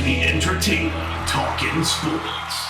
to the entertaining Talkin' Sports.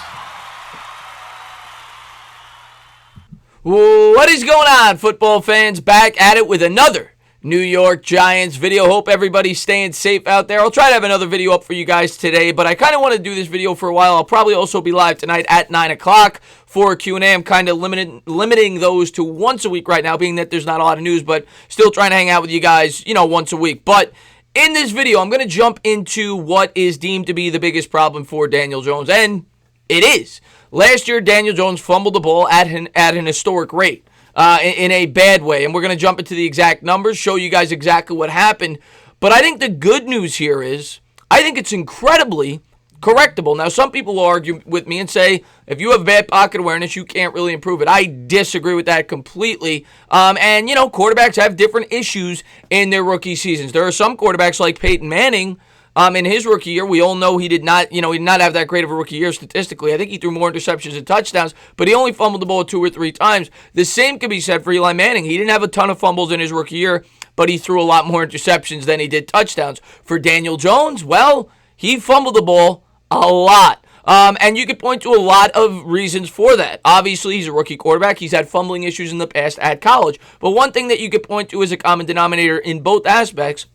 What is going on, football fans? Back at it with another New York Giants video. Hope everybody's staying safe out there. I'll try to have another video up for you guys today, but I kind of want to do this video for a while. I'll probably also be live tonight at 9 o'clock for a Q&A. I'm kind of limiting those to once a week right now, being that there's not a lot of news, but still trying to hang out with you guys, once a week. But in this video, I'm going to jump into what is deemed to be the biggest problem for Daniel Jones, and it is. Last year, Daniel Jones fumbled the ball at an historic rate in a bad way, and we're going to jump into the exact numbers, show you guys exactly what happened. But I think the good news here is I think it's incredibly correctable. Now, some people will argue with me and say, if you have bad pocket awareness, you can't really improve it. I disagree with that completely. And quarterbacks have different issues in their rookie seasons. There are some quarterbacks like Peyton Manning. In his rookie year, we all know he did not have that great of a rookie year statistically. I think he threw more interceptions than touchdowns, but he only fumbled the ball 2 or 3 times. The same could be said for Eli Manning. He didn't have a ton of fumbles in his rookie year, but he threw a lot more interceptions than he did touchdowns. For Daniel Jones, well, he fumbled the ball a lot. And you could point to a lot of reasons for that. Obviously, he's a rookie quarterback. He's had fumbling issues in the past at college. But one thing that you could point to as a common denominator in both aspects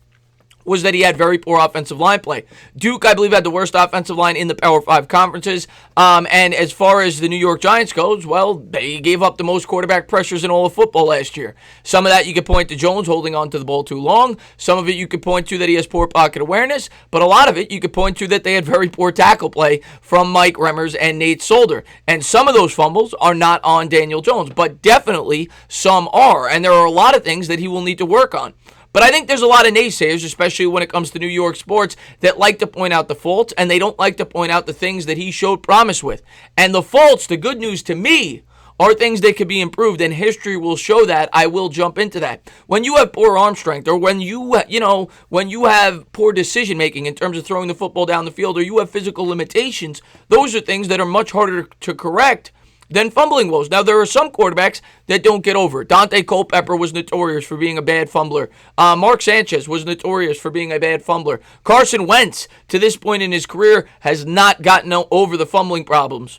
was that he had very poor offensive line play. Duke, I believe, had the worst offensive line in the Power 5 conferences. And as far as the New York Giants goes, well, they gave up the most quarterback pressures in all of football last year. Some of that you could point to Jones holding on to the ball too long. Some of it you could point to that he has poor pocket awareness. But a lot of it you could point to that they had very poor tackle play from Mike Remmers and Nate Solder. And some of those fumbles are not on Daniel Jones, but definitely some are. And there are a lot of things that he will need to work on. But I think there's a lot of naysayers, especially when it comes to New York sports, that like to point out the faults, and they don't like to point out the things that he showed promise with. And the faults, the good news to me, are things that could be improved, and history will show that. I will jump into that. When you have poor arm strength, or when you have poor decision making in terms of throwing the football down the field, or you have physical limitations, those are things that are much harder to correct than fumbling woes. Now, there are some quarterbacks that don't get over it. Dante Culpepper was notorious for being a bad fumbler. Mark Sanchez was notorious for being a bad fumbler. Carson Wentz, to this point in his career, has not gotten over the fumbling problems.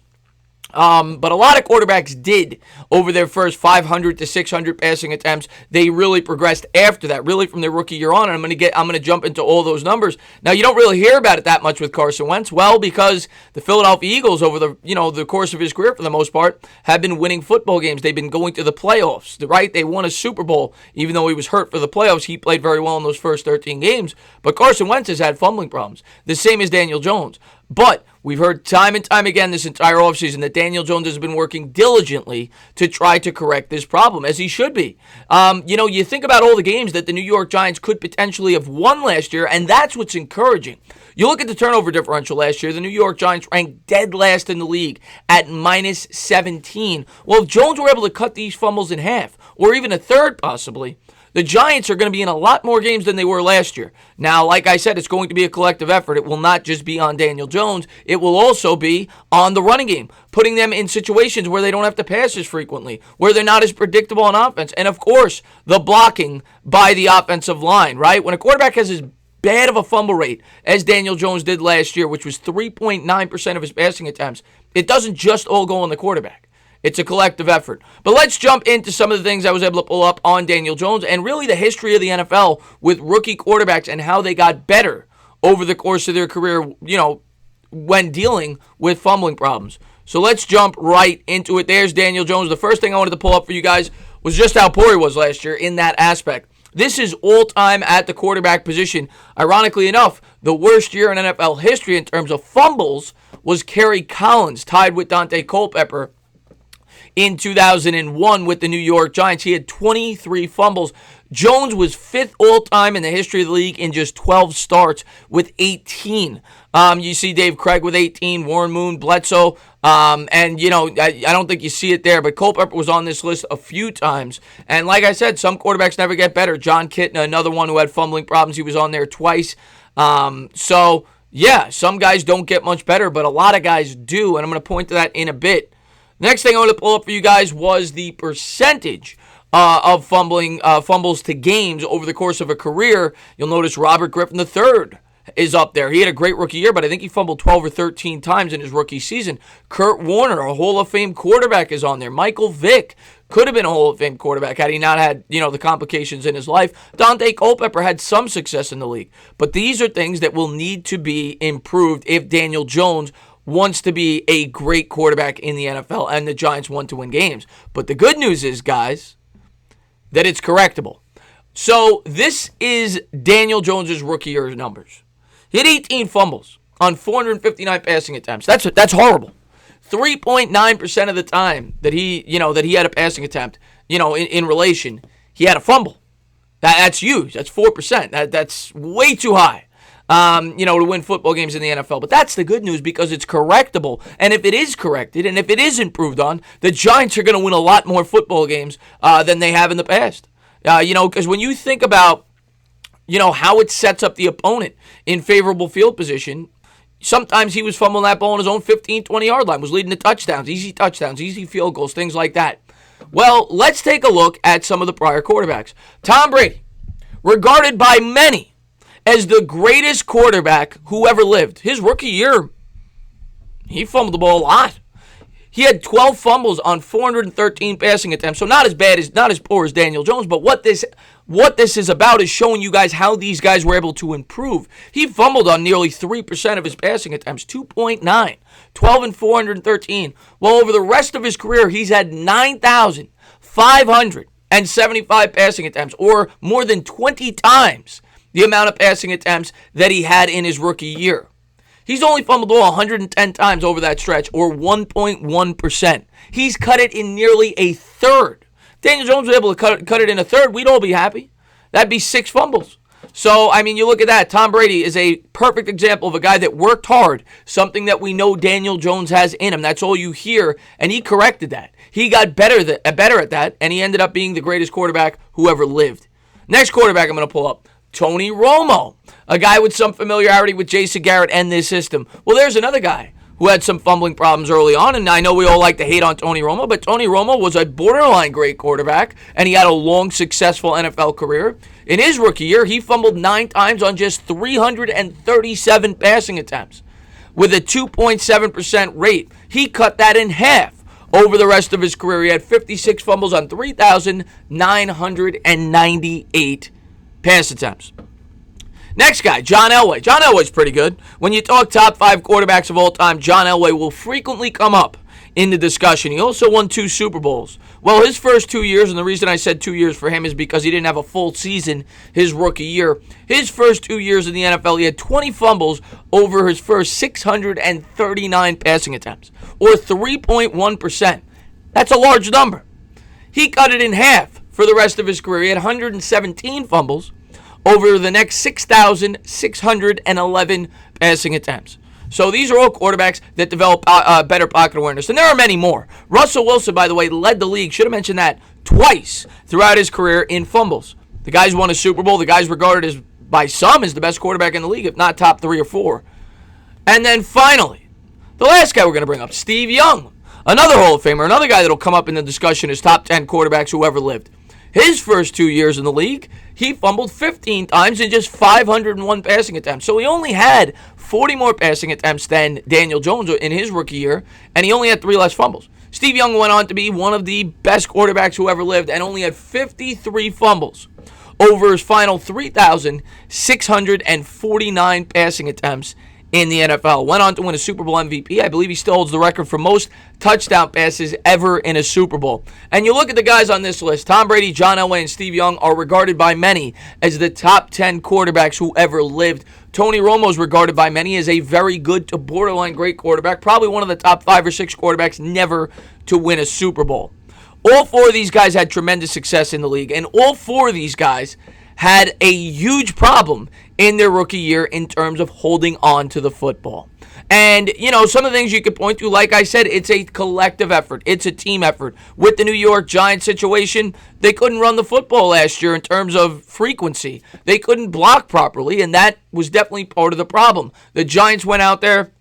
But a lot of quarterbacks did over their first 500 to 600 passing attempts. They really progressed after that, really from their rookie year on. And I'm going to jump into all those numbers. Now, you don't really hear about it that much with Carson Wentz. Well, because the Philadelphia Eagles over the course of his career, for the most part, have been winning football games. They've been going to the playoffs, right? They won a Super Bowl. Even though he was hurt for the playoffs, he played very well in those first 13 games. But Carson Wentz has had fumbling problems. The same as Daniel Jones. But we've heard time and time again this entire offseason that Daniel Jones has been working diligently to try to correct this problem, as he should be. You think about all the games that the New York Giants could potentially have won last year, and that's what's encouraging. You look at the turnover differential last year, the New York Giants ranked dead last in the league at minus 17. Well, if Jones were able to cut these fumbles in half, or even a third possibly, the Giants are going to be in a lot more games than they were last year. Now, like I said, it's going to be a collective effort. It will not just be on Daniel Jones. It will also be on the running game, putting them in situations where they don't have to pass as frequently, where they're not as predictable on offense. And, of course, the blocking by the offensive line, right? When a quarterback has as bad of a fumble rate as Daniel Jones did last year, which was 3.9% of his passing attempts, it doesn't just all go on the quarterback. It's a collective effort. But let's jump into some of the things I was able to pull up on Daniel Jones and really the history of the NFL with rookie quarterbacks and how they got better over the course of their career, when dealing with fumbling problems. So let's jump right into it. There's Daniel Jones. The first thing I wanted to pull up for you guys was just how poor he was last year in that aspect. This is all-time at the quarterback position. Ironically enough, the worst year in NFL history in terms of fumbles was Kerry Collins, tied with Dante Culpepper in 2001 with the New York Giants. He had 23 fumbles. Jones was 5th all-time in the history of the league in just 12 starts with 18. You see Dave Craig with 18, Warren Moon, Bledsoe, and I don't think you see it there, but Culpepper was on this list a few times. And like I said, some quarterbacks never get better. John Kitna, another one who had fumbling problems, he was on there twice. Yeah, some guys don't get much better, but a lot of guys do, and I'm going to point to that in a bit. Next thing I want to pull up for you guys was the percentage of fumbles to games over the course of a career. You'll notice Robert Griffin III is up there. He had a great rookie year, but I think he fumbled 12 or 13 times in his rookie season. Kurt Warner, a Hall of Fame quarterback, is on there. Michael Vick could have been a Hall of Fame quarterback had he not had, the complications in his life. Dante Culpepper had some success in the league. But these are things that will need to be improved if Daniel Jones wants to be a great quarterback in the NFL and the Giants want to win games. But the good news is, guys, that it's correctable. So this is Daniel Jones' rookie year numbers. He had 18 fumbles on 459 passing attempts. That's horrible. 3.9% of the time that he had a passing attempt, in relation, he had a fumble. That's huge. That's 4%. That's way too high, to win football games in the NFL. But that's the good news because it's correctable. And if it is corrected and if it is improved on, the Giants are going to win a lot more football games than they have in the past. Because when you think about, how it sets up the opponent in favorable field position, sometimes he was fumbling that ball on his own 15, 20-yard line, was leading to touchdowns, easy field goals, things like that. Well, let's take a look at some of the prior quarterbacks. Tom Brady, regarded by many as the greatest quarterback who ever lived. His rookie year, he fumbled the ball a lot. He had 12 fumbles on 413 passing attempts, so not as poor as Daniel Jones, but what this is about is showing you guys how these guys were able to improve. He fumbled on nearly 3% of his passing attempts, 2.9, 12 and 413. Well, over the rest of his career, he's had 9,575 passing attempts, or more than 20 times the amount of passing attempts that he had in his rookie year. He's only fumbled the ball 110 times over that stretch, or 1.1%. He's cut it in nearly a third. If Daniel Jones was able to cut it in a third, we'd all be happy. That'd be 6 fumbles. So, you look at that. Tom Brady is a perfect example of a guy that worked hard, something that we know Daniel Jones has in him. That's all you hear, and he corrected that. He got better at that, and he ended up being the greatest quarterback who ever lived. Next quarterback I'm going to pull up, Tony Romo, a guy with some familiarity with Jason Garrett and this system. Well, there's another guy who had some fumbling problems early on, and I know we all like to hate on Tony Romo, but Tony Romo was a borderline great quarterback, and he had a long, successful NFL career. In his rookie year, he fumbled 9 times on just 337 passing attempts. With a 2.7% rate, he cut that in half over the rest of his career. He had 56 fumbles on 3,998 pass attempts. Next guy, John Elway. John Elway's pretty good. When you talk top 5 quarterbacks of all time, John Elway will frequently come up in the discussion. He also won 2 Super Bowls. Well, his first 2 years, and the reason I said 2 years for him is because he didn't have a full season his rookie year. His first 2 years in the NFL, he had 20 fumbles over his first 639 passing attempts, or 3.1%. That's a large number. He cut it in half for the rest of his career. He had 117 fumbles over the next 6,611 passing attempts. So these are all quarterbacks that develop better pocket awareness. And there are many more. Russell Wilson, by the way, led the league, should have mentioned that, twice throughout his career in fumbles. The guy's won a Super Bowl. The guy's regarded as, by some, as the best quarterback in the league, if not top 3 or 4. And then finally, the last guy we're going to bring up, Steve Young, another Hall of Famer, another guy that will come up in the discussion as top 10 quarterbacks who ever lived. His first 2 years in the league, he fumbled 15 times in just 501 passing attempts. So he only had 40 more passing attempts than Daniel Jones in his rookie year, and he only had 3 less fumbles. Steve Young went on to be one of the best quarterbacks who ever lived and only had 53 fumbles over his final 3,649 passing attempts in the NFL. Went on to win a Super Bowl MVP. I believe he still holds the record for most touchdown passes ever in a Super Bowl. And you look at the guys on this list, Tom Brady, John Elway, and Steve Young are regarded by many as the top 10 quarterbacks who ever lived. Tony Romo is regarded by many as a very good to borderline great quarterback, probably one of the top 5 or 6 quarterbacks never to win a Super Bowl. All 4 of these guys had tremendous success in the league, and all 4 of these guys had a huge problem in their rookie year in terms of holding on to the football. And, some of the things you could point to, like I said, it's a collective effort. It's a team effort. With the New York Giants situation, they couldn't run the football last year in terms of frequency. They couldn't block properly, and that was definitely part of the problem. The Giants went out there.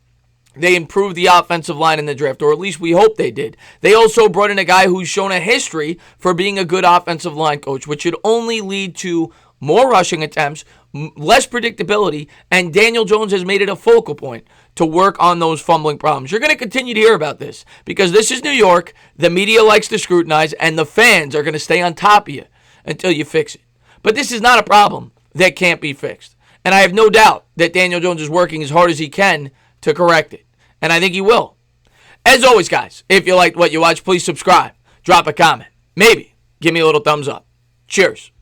They improved the offensive line in the draft, or at least we hope they did. They also brought in a guy who's shown a history for being a good offensive line coach, which should only lead to more rushing attempts, less predictability, and Daniel Jones has made it a focal point to work on those fumbling problems. You're going to continue to hear about this because this is New York. The media likes to scrutinize, and the fans are going to stay on top of you until you fix it. But this is not a problem that can't be fixed. And I have no doubt that Daniel Jones is working as hard as he can to correct it. And I think he will. As always, guys, if you liked what you watched, please subscribe. Drop a comment. Maybe give me a little thumbs up. Cheers.